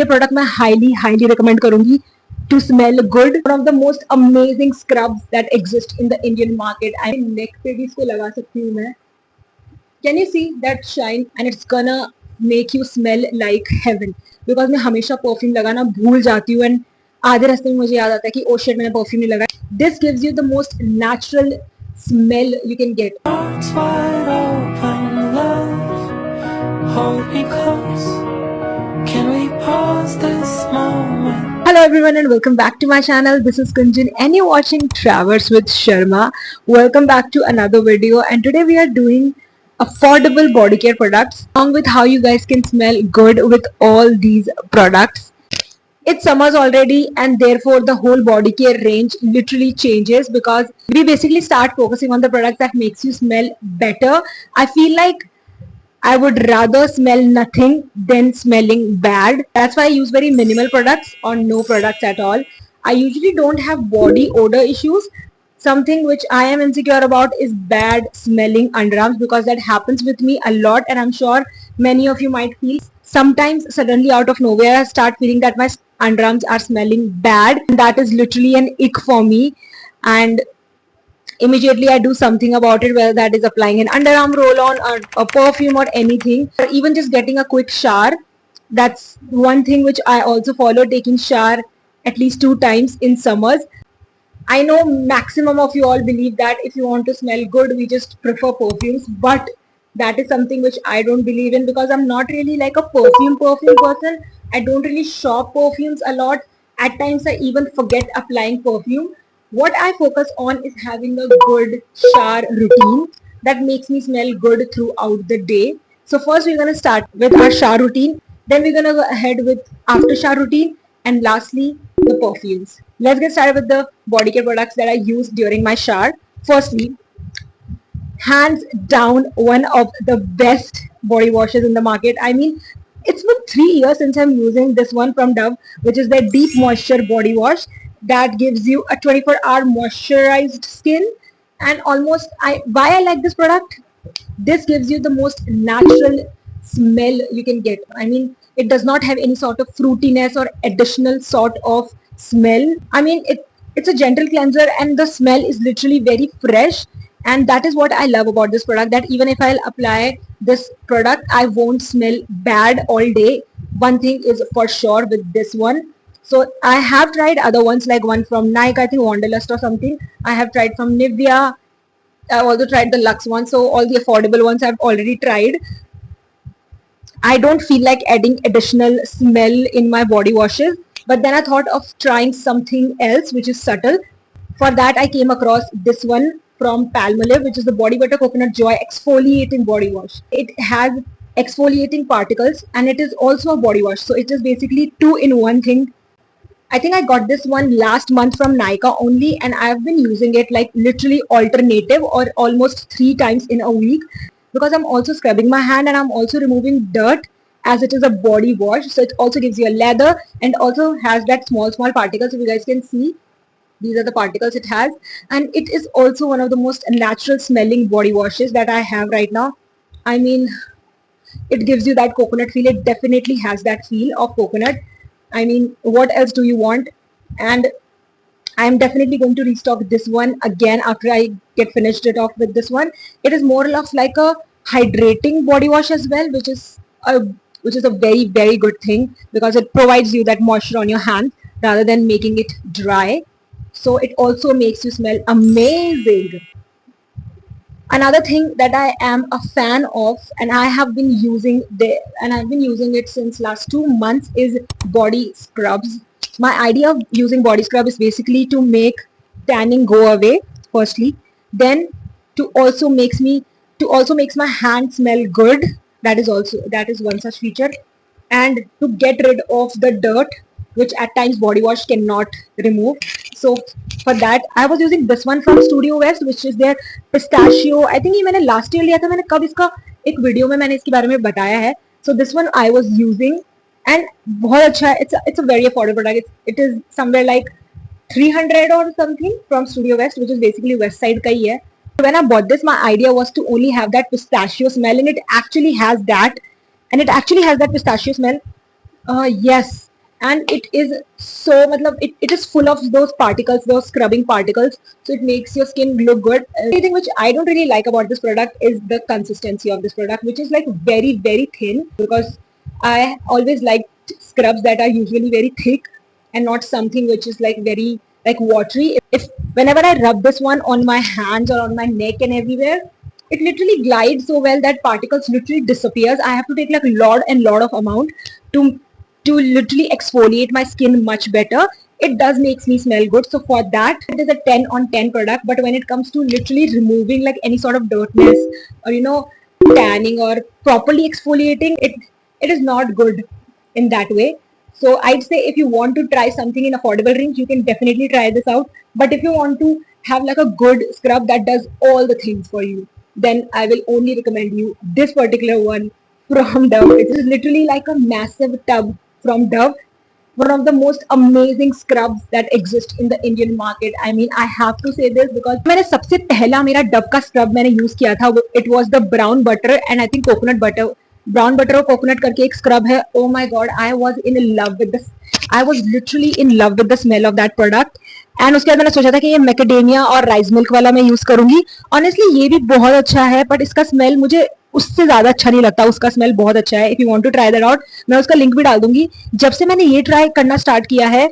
ये प्रोडक्ट मैं highly recommend करूंगी to smell good. One of the most amazing scrubs that exist in the Indian market. I mean, neck पे भी इसको लगा सकती हूँ मैं. Can you see that shine? And it's gonna make you smell like heaven. Because मैं हमेशा perfume लगाना भूल जाती हूँ and आधे रास्ते में मुझे याद आता है कि oh shit मैंने परफ्यूम नहीं लगाया. This gives you the most natural smell you can get. Arms wide open, love, hold me close. Can we pause this moment? Hello everyone and welcome back to my channel. This is Kunjan and you're watching Travels with Sharma. Welcome back to another video, and today we are doing affordable body care products along with how you guys can smell good with all these products. It's summers already and therefore the whole body care range literally changes because we basically start focusing on the products that makes you smell better. I feel like I would rather smell nothing than smelling bad. That's why I use very minimal products or no products at all. I usually don't have body odor issues. Something which I am insecure about is bad smelling underarms because that happens with me a lot, and I'm sure many of you might feel. Sometimes suddenly out of nowhere I start feeling that my underarms are smelling bad. That is literally an ick for me, and immediately I do something about it, whether that is applying an underarm roll-on or a perfume or anything, or even just getting a quick shower. That's one thing which I also follow, taking shower at least 2 times in summers. I know maximum of you all believe that if you want to smell good, we just prefer perfumes, but that is something which I don't believe in because I'm not really like a perfume person. I don't really shop perfumes a lot. At times I even forget applying perfume. What I focus on is having a good shower routine that makes me smell good throughout the day. So first we're going to start with our shower routine, then we're going to go ahead with after shower routine, and lastly the perfumes. Let's get started with the body care products that I use during my shower. Firstly, hands down one of the best body washes in the market. I mean, it's been 3 years since I'm using this one from Dove, which is the Deep Moisture Body Wash that gives you a 24-hour moisturized skin. And why I like this product, this gives you the most natural smell you can get. I mean, it does not have any sort of fruitiness or additional sort of smell. I mean, it's a gentle cleanser and the smell is literally very fresh, and that is what I love about this product, that even if I'll apply this product I won't smell bad all day. One thing is for sure with this one. So I have tried other ones, like one from Nike, I think Wanderlust or something. I have tried from Nivea. I've also tried the Lux one, so all the affordable ones I've already tried. I don't feel like adding additional smell in my body washes, but then I thought of trying something else which is subtle. For that I came across this one from Palmolive, which is the Body Butter Coconut Joy Exfoliating Body Wash. It has exfoliating particles and it is also a body wash, so it is basically 2-in-1 thing. I think I got this one last month from Nykaa only, and I've been using it like literally alternative or almost 3 times in a week because I'm also scrubbing my hand and I'm also removing dirt as it is a body wash. So it also gives you a lather and also has that small particles. If you guys can see, these are the particles it has, and it is also one of the most natural smelling body washes that I have right now. I mean, it gives you that coconut feel. It definitely has that feel of coconut. I mean, what else do you want? And I'm definitely going to restock this one again after I get finished it off with this one. It is more of like a hydrating body wash as well, which is a very good thing because it provides you that moisture on your hand rather than making it dry. So it also makes you smell amazing. Another thing that I am a fan of, and I've been using it since last 2 months, is body scrubs. My idea of using body scrub is basically to make tanning go away firstly, then to also makes my hand smell good. That is one such feature, and to get rid of the dirt which at times body wash cannot remove. So for that I was using this one from Studio West, which is their pistachio. I think ये मैंने last year लिया था. मैंने कब इसका एक video में मैंने इसके बारे में बताया है. So this one I was using and बहुत अच्छा है. It's a very affordable product. It is somewhere like 300 or something from Studio West, which is basically West Side का ही है. When I bought this, my idea was to only have that pistachio smell, and it actually has that, pistachio smell. Yes, and it is so matlab it is full of those particles, those scrubbing particles, so it makes your skin look good. The thing which I don't really like about this product is the consistency of this product, which is like very very thin, because I always like scrubs that are usually very thick and not something which is like very like watery. If whenever I rub this one on my hands or on my neck and everywhere, it literally glides so well that particles literally disappears. I have to take like lot and lot of amount to literally exfoliate my skin much better. It does makes me smell good, so for that it is a 10 on 10 product. But when it comes to literally removing like any sort of dirtness or tanning or properly exfoliating it, it is not good in that way. So I'd say if you want to try something in affordable range, you can definitely try this out. But if you want to have like a good scrub that does all the things for you, then I will only recommend you this particular one from Dove. It is literally like a massive tub from Dove, one of the most amazing scrubs that exist in the Indian market. I mean, I have to say this because मैंने सबसे पहला मेरा Dove का scrub मैंने use किया था, it was the brown butter and I think coconut butter. Brown butter और coconut करके एक scrub है. Oh my god, I was in love with this. I was literally in love with the smell of that product. And उसके बाद मैंने सोचा था कि ये मैकेडेमिया और राइस मिल्क वाला मैं यूज करूंगी. ऑनेस्टली ये भी बहुत अच्छा है, बट इसका स्मेल मुझे उससे ज्यादा अच्छा नहीं लगता. उसका स्मेल बहुत अच्छा है. If you want to try that out, मैं उसका लिंक भी डाल दूंगी. जब से मैंने ये ट्राई करना स्टार्ट किया है,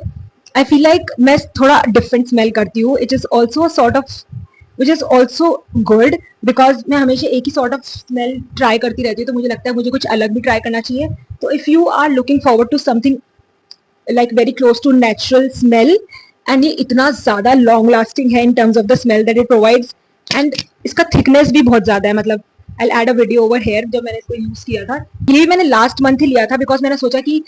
आई फील लाइक मैं थोड़ा डिफरेंट स्मेल करती हूँ. It is also sort of which is also good, because मैं हमेशा एक ही सॉर्ट ऑफ स्मेल ट्राई करती रहती हूँ, तो मुझे लगता है मुझे कुछ अलग भी ट्राई करना चाहिए. तो if you are looking forward to something like very close to natural smell, and ये इतना ज़्यादा long lasting है in terms of the smell that it provides, and इसका thickness भी बहुत ज़्यादा है. मतलब I'll add a video over here जब मैंने इसको यूज़ किया था. ये भी मैंने लास्ट मंथ ही लिया था, बिकॉज मैंने सोचा कि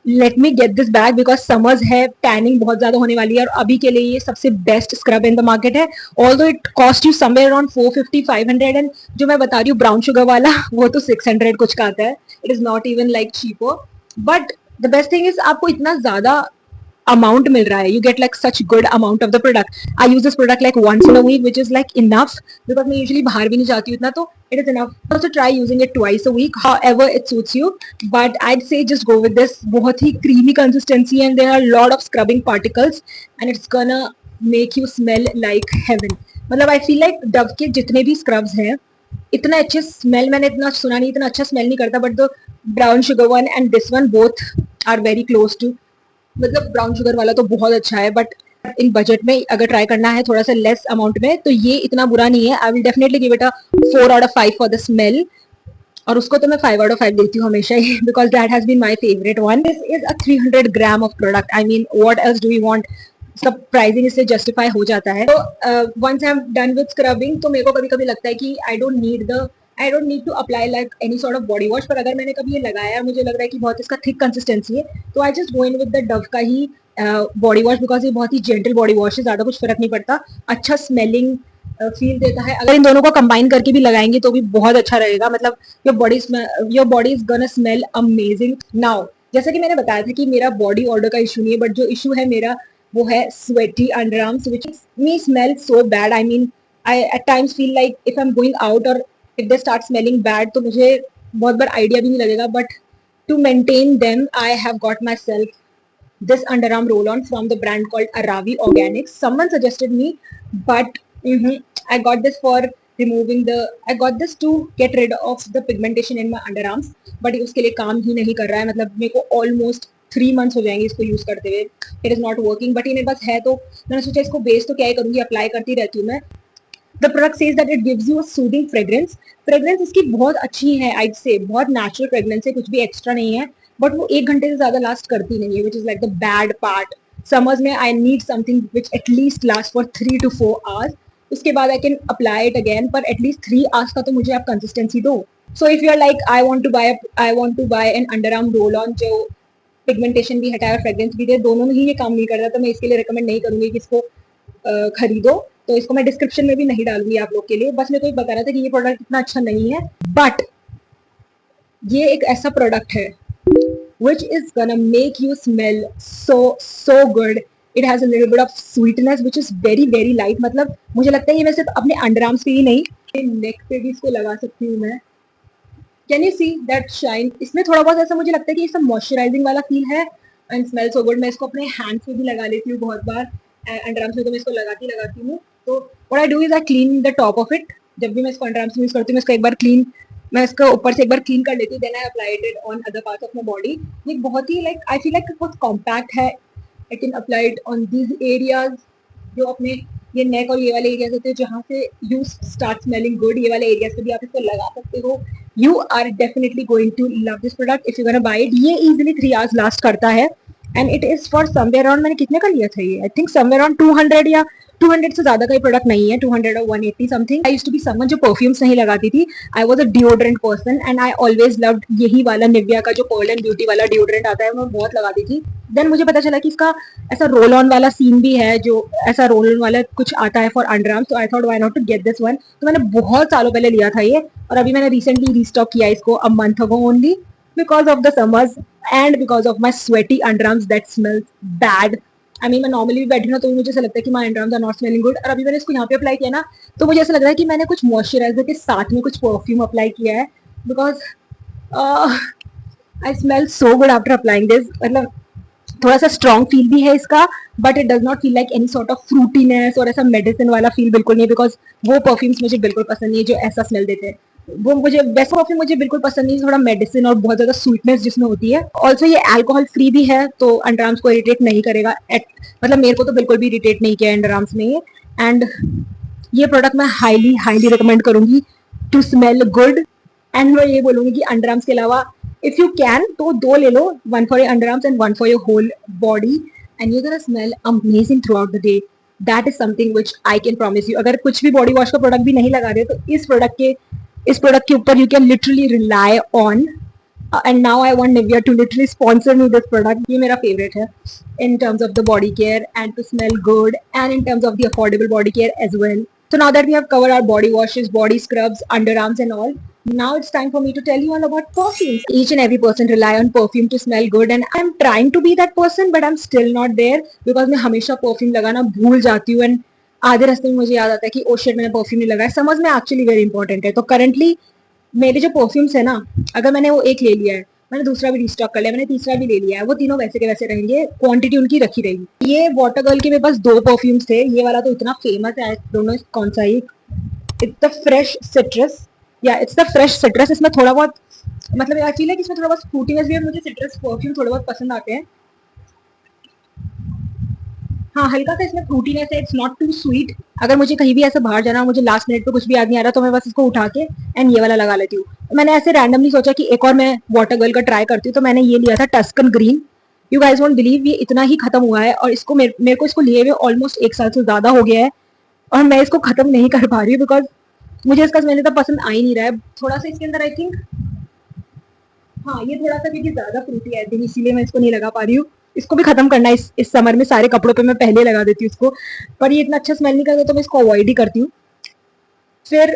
let me get this bag, because summers है, टैनिंग बहुत ज्यादा होने वाली है, और अभी के लिए ये सबसे best scrub in the market है. Although it cost you somewhere around 450-500, and जो मैं बता रही हूँ ब्राउन शुगर वाला वो तो 600 कुछ का आता है. It is not even like cheaper. But the best thing is आपको इतना ज्यादा amount मिल रहा है. You get like such good amount of the product. I use this product like once in a week, which is like enough because मैं usually बाहर भी नहीं जाती हूँ इतना, तो it is enough. Also try using it twice a week, however it suits you. But I'd say just go with this. बहुत ही creamy consistency and there are a lot of scrubbing particles and it's gonna make you smell like heaven. मतलब I feel like Dove के जितने भी scrubs हैं इतना अच्छे smell मैंने इतना सुना नहीं, इतना अच्छा स्मेल नहीं करता. But the brown sugar one and this one both are very close to. मतलब ब्राउन शुगर वाला तो बहुत अच्छा है, बट इन बजट में अगर ट्राई करना है थोड़ा सा लेस अमाउंट में, तो ये इतना बुरा नहीं है. I will definitely give it a 4 out of 5 for the smell, और उसको तो मैं 5 आउट ऑफ 5 देती हूँ हमेशा ही, because that has been my favourite one. This is a 300 gram of product. I mean what else do you want. इसका pricing इससे जस्टिफाई हो जाता है. तो once I am done with scrubbing, तो मेरे को कभी कभी लगता है कि I don't need to apply like any sort of body wash. पर अगर मैंने कभी ये लगाया, मुझे लग रहा है कि बहुत इसका थिक कंसिस्टेंसी है, तो I just go in with the Dove का ही बॉडी वॉश, बिकॉज ये बहुत ही जेंटल बॉडी वॉश है, ज्यादा कुछ फर्क नहीं पड़ता, अच्छा स्मेलिंग फील देता है. अगर इन दोनों को कंबाइन करके भी लगाएंगे तो भी बहुत अच्छा रहेगा. मतलब your body is gonna smell amazing. Now जैसा कि मैंने बताया था कि मेरा बॉडी ऑर्डर का इशू नहीं है, बट जो इशू है मेरा वो है sweaty underarms, which me smell so bad. I mean I at times feel like if I am going out और if they start smelling bad, तो मुझे बहुत बार आइडिया भी नहीं लगेगा. But to maintain them I have got myself this underarm roll-on from the brand called Aravi Organics. Someone suggested me, but I got this for removing the. I got this to get rid of the pigmentation in my underarms, but ये उसके लिए काम ही नहीं कर रहा है. मतलब मेरे को almost 3 months हो जाएंगे इसको यूज करते हुए. It is not working, but ये मेरे पास है, तो मैंने सोचा इसको बेस तो क्या ही करूंगी, अप्लाई करती रहती हूँ मैं. The product says that it gives you a soothing fragrance. Fragrance इसकी बहुत अच्छी है, I'd say बहुत नेचुरल फ्रेग्रेंस है, कुछ भी एक्स्ट्रा नहीं है. बट वो 1 घंटे से ज्यादा लास्ट करती नहीं है, which is like the bad part. Summers में I need something which at least last for 3 to 4 hours. उसके बाद I can apply it again, पर एटलीस्ट 3 hours का तो मुझे आप कंसिस्टेंसी दो. So if you are like I want to buy an underarm roll on जो pigmentation भी हटाए और फ्रेग्रेंस भी दे, दोनों में ही ये काम नहीं करता, तो मैं इसके लिए रिकमेंड नहीं करूंगी कि इसको खरीदो. तो इसको मैं डिस्क्रिप्शन में भी नहीं डालूंगी आप लोग के लिए. बस मेरे को बता रहा था कि ये प्रोडक्ट इतना अच्छा नहीं है, बट ये एक ऐसा प्रोडक्ट है which is gonna make you smell so good. It has a little bit of sweetness which is very very light. मतलब मुझे लगता है ये मैं सिर्फ अपने अंडरआर्म्स पे ही नहीं, नेक पे भी इसको लगा सकती हूँ मैं. Can you see that shine. इसमें थोड़ा बहुत ऐसा मुझे लगता है कि ये सब मॉइस्चराइजिंग वाला फील है, एंड स्मेल सो गुड। मैं इसको अपने हैंड्स पे भी लगा लेती हूँ बहुत बार, अंडर आर्म्स में तो मैं इसको लगाती हूँ। तो what I do is I clean the top of it. जब भी मैं इसको अंडर आर्म्स में यूज करती हूँ, मैं इसको एक बार क्लीन, मैं इसको ऊपर से एक बार क्लीन कर लेती हूँ, then I applied it on other parts of my body. ये बहुत ही लाइक आई फील लाइक बहुत कॉम्पैक्ट है। I can apply it on these areas, जो अपने ये नेक और ये वाले एरियाज होते हैं जहाँ से यू स्टार्ट स्मेलिंग गुड, ये वाले एरियाज पे भी आप इसको लगा सकते हो। You are definitely going to love this product if you gonna buy it. ये इजीली 3 आवर्स लास्ट करता है and it is for somewhere around, मैंने कितने का लिया था ये, आई थिंक समवेयर अराउंड 200 या 200 से ज्यादा का ही प्रोडक्ट नहीं है, 200 और 180 something. I used to be someone जो परफ्यूम्स नहीं लगाती थी। I was a deodorant person and I always loved यही वाला निविया का जो पर्ल एंड ब्यूटी वाला डिओड्रेंट आता है, मैं बहुत लगाती थी। देन मुझे पता चला कि इसका ऐसा रोल ऑन वाला सीन भी है, जो ऐसा रोल ऑन वाला कुछ आता है फॉर अंडर आर्म्स, तो I thought why not to get this one. तो मैंने बहुत सालों पहले लिया था ये, और अभी मैंने रिसेंटली रीस्टॉक किया इसको a month ago only, because of the summers and because of my sweaty underarms that smells bad. I mean, मैं नॉर्मली भी बैठी ना तो मुझे ऐसा लगता है कि my underarms are not smelling good, और अभी मैंने इसको यहाँ पे अप्लाई किया ना तो मुझे ऐसा लग रहा है कि मैंने कुछ मॉइस्चराइजर के साथ में कुछ परफ्यूम अप्लाई किया है, because I smell so good after applying this. मतलब थोड़ा सा स्ट्रॉन्ग फील भी है इसका, but it does not feel like any sort of fruitiness और ऐसा मेडिसिन वाला फील बिल्कुल नहीं, बिकॉज वो परफ्यूम्स मुझे बिल्कुल पसंद नहीं है जो ऐसा स्मेल देते हैं। वो मुझे वैसे परफ्यूम मुझे बिल्कुल पसंद नहीं, थोड़ा मेडिसिन और बहुत ज्यादा स्वीटनेस जिसमें होती है। ऑल्सो ये अल्कोहल फ्री भी है, तो अंडर आर्म्स को इरिटेट नहीं करेगा। मतलब मेरे को तो बिल्कुल भी इरिटेट नहीं किया अंडर आर्म्स में ये। एंड ये प्रोडक्ट मैं हाईली हाईली रिकमेंड करूंगी टू स्मेल गुड। एंड मैं ये बोलूंगी कि अंडर आर्म्स के अलावा इफ यू कैन तो 2 ले लो, 1 for your under arms and 1 for your whole body, and you gonna smell amazing throughout the day. That is something which I can promise you. अगर कुछ भी body wash का product भी नहीं लगा रहे तो इस प्रोडक्ट के ऊपर you can literally rely on. And now I want Nivea to literally sponsor me this product. ये मेरा फेवरेट है in terms of the body care and to smell good, and in terms of the affordable body care as well. So now that we have covered our body washes, body scrubs, underarms and all, now it's time for me to tell you all about perfumes. Each and every person rely on perfume to smell good, and I'm trying to be that person but I'm still not there because मैं हमेशा perfume लगाना भूल जाती हूँ, and आधे रास्ते में मुझे याद आता है कि ओ शिट मैंने परफ्यूम नहीं लगाया। समझ में एक्चुअली वेरी इंपॉर्टेंट है। तो करंटली मेरे जो परफ्यूम्स है ना, अगर मैंने वो एक ले लिया है, मैंने दूसरा भी रिस्टॉक कर लिया, मैंने तीसरा भी ले लिया है, वो तीनों वैसे के वैसे रहेंगे, क्वांटिटी उनकी रखी रहेगी। ये वाटर गर्ल के मेरे पास 2 परफ्यूम्स थे। ये वाला तो इतना फेमस है, दोनों कौन सा है, इट्स द फ्रेश सिट्रस, या इट्स द फ्रेश सिट्रस। इसमें थोड़ा बहुत मतलब आई फील है कि इसमें थोड़ा बहुत फ्रूटीनेस भी है, मुझे सिट्रस परफ्यूम थोड़े बहुत पसंद आते हैं। हाँ, हल्का सा इसमें फ्रूटीनेस है, इट्स नॉट टू स्वीट। अगर मुझे कहीं भी ऐसे बाहर जाना, मुझे लास्ट मिनट पे कुछ भी याद नहीं आ रहा, तो मैं बस इसको उठा के एंड ये वाला लगा लेती हूँ। मैंने ऐसे रैंडमली सोचा कि एक और मैं वाटर गर्ल का ट्राई करती हूँ, तो मैंने ये लिया था Tuscan green. You guys won't believe ये इतना ही खत्म हुआ है, और इसको मेरे को इसको लिए हुए ऑलमोस्ट 1 साल से ज्यादा हो गया है, और मैं इसको खत्म नहीं कर पा रही हूँ बिकॉज मुझे इसका स्मेल इतना पसंद आ ही नहीं रहा है। थोड़ा सा इसके अंदर आई थिंक, हाँ ये थोड़ा सा क्योंकि ज्यादा फ्रूटी आई थिंक, इसीलिए मैं इसको नहीं लगा पा रही हूँ। इसको भी खत्म करना है इस समर में, सारे कपड़ों पे मैं पहले लगा देती हूँ इसको, पर ये इतना अच्छा स्मेल नहीं करता तो मैं इसको अवॉइड ही करती हूँ। फिर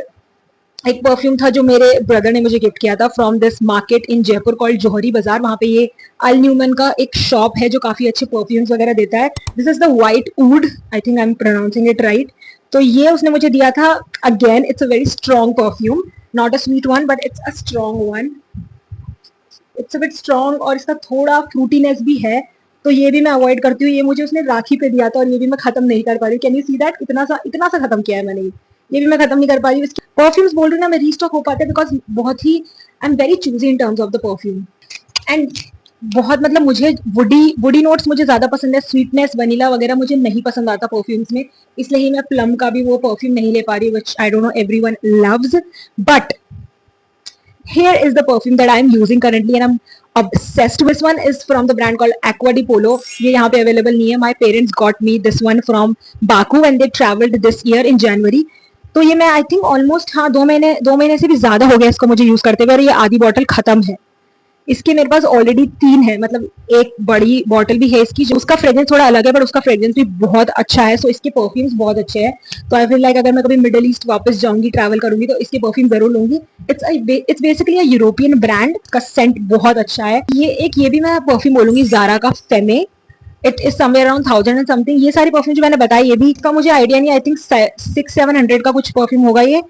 एक परफ्यूम था जो मेरे ब्रदर ने मुझे गिफ्ट किया था from this market in Jaipur called Johari Bazaar. वहां पे ये अल न्यूमन का एक शॉप है जो काफी अच्छे परफ्यूम्स वगैरह देता है। This is the white would, I think I am pronouncing it right. तो ये उसने मुझे दिया था। Again it's a very strong perfume, not a sweet one but it's a strong one, it's a bit strong, और इसका थोड़ा fruitiness भी है, तो ये भी मैं अवॉइड करती हूँ। ये मुझे उसने राखी पे दिया था और ये भी मैं खत्म नहीं कर पा रही हूँ। कैन यू सी दैट, इतना सा खत्म किया है मैंने, ये भी मैं खत्म नहीं कर पा रही हूँ। परफ्यूम्स बोल रही हूँ ना, मैं रीस्टॉक हो पाते हैं बिकॉज बहुत ही I am very choosy in terms of the perfume. And बहुत मतलब मुझे वुडी नोट्स मुझे ज्यादा पसंद है, स्वीटनेस वनीला वगैरह मुझे नहीं पसंद आता परफ्यूम्स में, इसलिए ही मैं प्लम का भी वो परफ्यूम नहीं ले पा रही, which I don't know everyone loves. But here is the perfume that I am using currently and I'm obsessed with. This one is from the brand called Aqua di Polo. ये यहाँ पे available नहीं है. My parents got me this one from Baku when they traveled this year in January. तो ये मैं I think almost हाँ 2 महीने से भी ज्यादा हो गया इसको मुझे यूज करते हुए, और ये आधी बॉटल खत्म है। इसके मेरे पास ऑलरेडी 3 है, मतलब एक बड़ी बॉटल भी है इसकी, जो उसका फ्रेग्रेंस थोड़ा अलग है बट उसका फ्रेग्रेंस भी बहुत अच्छा है। सो इसके परफ्यूम्स बहुत अच्छे हैं। तो आई फील लाइक अगर मैं कभी मिडिल ईस्ट वापस जाऊंगी, ट्रैवल करूंगी, तो इसके परफ्यूम जरूर लूंगी। It's basically a European brand का सेंट बहुत अच्छा है। ये भी मैं परफ्यूम बोलूंगी ज़ारा का femme, it is somewhere around 1000 and something. ये सारी परफ्यूम जो मैंने बताई ये भी, इसका मुझे आइडिया नहीं, आई थिंक 600-700 का कुछ परफ्यूम होगा ये।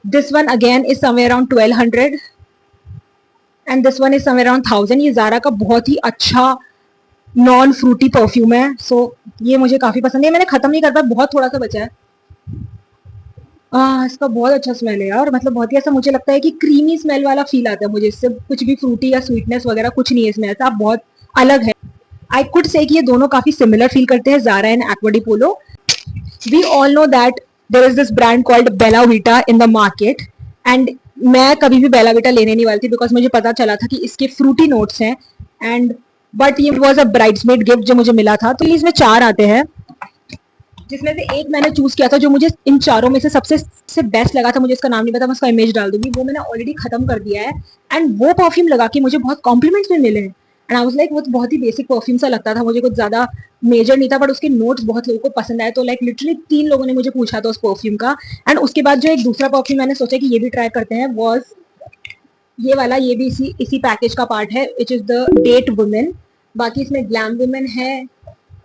This one again is somewhere around 1200 and this one is somewhere around 1000। ये ज़ारा का बहुत ही अच्छा नॉन फ्रूटी परफ्यूम है, सो ये मुझे काफी पसंद है। मैंने खत्म नहीं कर पाया, बहुत थोड़ा सा बचा है। इसका बहुत अच्छा स्मेल है यार, मतलब बहुत ही ऐसा मुझे लगता है कि क्रीमी स्मेल वाला फील आता है मुझे इससे। कुछ भी फ्रूटी या स्वीटनेस वगैरह कुछ नहीं है इसमें, ऐसा बहुत अलग है। आई कुड से कि ये दोनों काफी सिमिलर फील करते हैं, Zara and Aqua di Polo. We all know that there is this brand called Bella Vita in the market, and मैं कभी भी बेला वीटा लेने नहीं वाली थी बिकॉज मुझे पता चला था कि इसके फ्रूटी नोट्स हैं। एंड बट ये वॉज अ ब्राइड्समेड गिफ्ट जो मुझे मिला था। तो इसमें 4 आते हैं, जिसमें से एक मैंने चूज किया था जो मुझे इन चारों में से सबसे बेस्ट लगा था। मुझे इसका नाम नहीं पता, मैं उसका इमेज डाल दूंगी। वो मैंने ऑलरेडी खत्म कर दिया है, एंड वो परफ्यूम लगा के मुझे बहुत कॉम्प्लीमेंट्स भी मिले हैं। एंड आई वाज लाइक, वो तो बहुत ही बेसिक परफ्यूम सा लगता था मुझे, कुछ ज्यादा मेजर नहीं था, बट उसके नोट्स बहुत लोगों को पसंद आए। तो लाइक लिटरली 3 लोगों ने मुझे पूछा था उस परफ्यूम का। एंड उसके बाद जो एक दूसरा परफ्यूम मैंने सोचा कि ये भी ट्राई करते हैं, वॉज ये वाला। ये भी इसी पैकेज का पार्ट है, which is the date women. बाकी इसमें ग्लैम वुमेन है,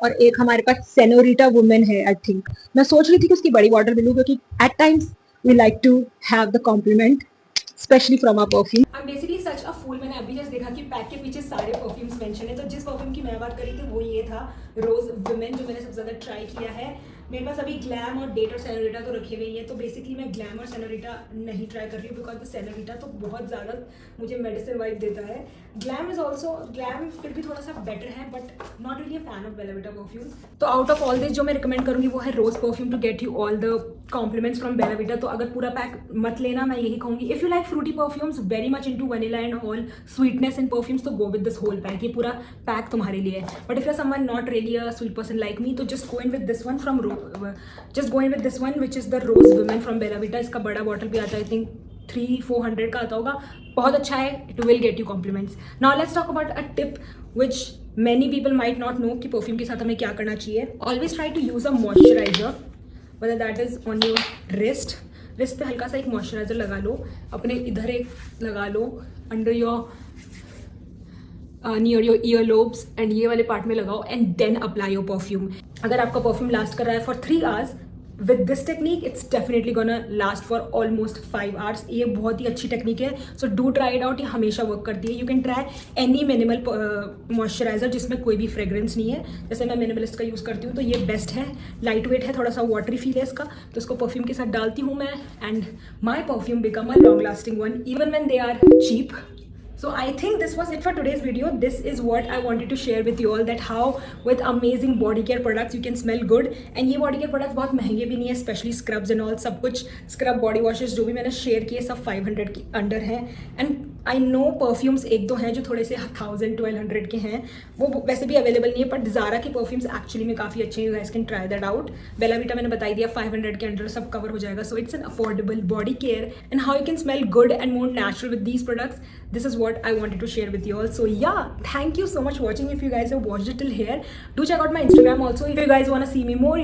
और एक हमारे पास सेनोरिटा वुमेन है आई थिंक। मैं सोच रही थी कि उसकी बड़ी बॉटल मिलूं, क्योंकि at times we like to have the compliment specially from our perfume. I am basically such a fool. मैंने अभी जस्ट देखा कि पैक के पीछे सारे परफ्यूम्स मेंशन है। तो जिस परफ्यूम की मैं बात करी थी वो ये था, रोज वुमेन, जो मैंने सबसे ज़्यादा ट्राई किया है। मेरे पास अभी ग्लैम और डेट और सेनोरिटा तो रखे हुए ही है। तो बेसिकली मैं ग्लैम और सेनोरिटा नहीं ट्राई कर रही हूँ, बिकॉज द सेनोरिटा तो बहुत ज़्यादा मुझे मेडिसिन वाइब देता है। ग्लैम इज ऑल्सो, ग्लैम फिर भी थोड़ा सा बेटर है, but not really a fan of Bella Vita perfumes. तो आउट ऑफ ऑल दिस जो मैं रिकमेंड करूँगी वो है rose perfume, to get you all the compliments from Bella Vita. तो अगर पूरा पैक मत लेना, मैं यही कहूँगी। If you like fruity perfumes, very much into vanilla and all sweetness in perfumes, तो go with this whole pack. ये पूरा पैक तुम्हारे लिए है। But if you are someone not really a sweet person like me, तो just go in with this one from just go in with this one, which is the Rose Women from Bella Vita. इसका बड़ा bottle भी आता है, I think 300-400 का आता होगा। बहुत अच्छा है, it will get you compliments. Now let's talk about a tip which many people might not know कि परफ्यूम के साथ हमें क्या करना चाहिए। Always try to use a moisturiser, whether that is on your wrist पे हल्का सा एक मॉइस्चराइजर लगा लो, अपने इधर एक लगा लो, under your near your ear lobes, and ये वाले पार्ट में लगाओ, and then apply your perfume. अगर आपका परफ्यूम लास्ट कर रहा है for 3 hours, with this technique it's definitely gonna last for almost 5 hours. ये बहुत ही अच्छी टेक्निक है, so do try it out. ये हमेशा वर्क करती है। You can try any minimal moisturiser जिसमें कोई भी फ्रेग्रेंस नहीं है। जैसे मैं मिनिमलिस्ट का यूज़ करती हूँ, तो ये बेस्ट है। लाइट वेट है, थोड़ा सा वाटरी फील है इसका, तो इसको परफ्यूम के साथ डालती हूँ मैं, and my perfume become a long lasting one, even when they are cheap. So I think this was it for today's video. This is what I wanted to share with you all, that how with amazing body care products you can smell good. And ये body care products बहुत महंगे भी नहीं है, especially scrubs and all, सब कुछ scrub body washes जो भी मैंने शेयर किए सब 500 के अंडर हैं। And I know perfumes एक दो हैं जो थोड़े से 1000-1200 के हैं, वो वैसे भी अवेलेबल नहीं है, बट ज़ारा के परफ्यूम्स एक्चुअली में काफ़ी अच्छे हैं। You guys can try that out. Bella Vita मैंने बताई दिया 500 के अंडर सब कवर हो जाएगा। So it's an affordable body care, and how you can smell good and more natural with these products. This is what I wanted to share with you all. So yeah, thank you so much for watching. If you guys have watched it till here, do check out my Instagram also if you guys want to see me more,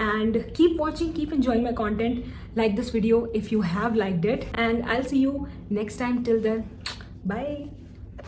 and keep watching, keep enjoying my content. Like this video if you have liked it, and I'll see you next time. Till then, bye.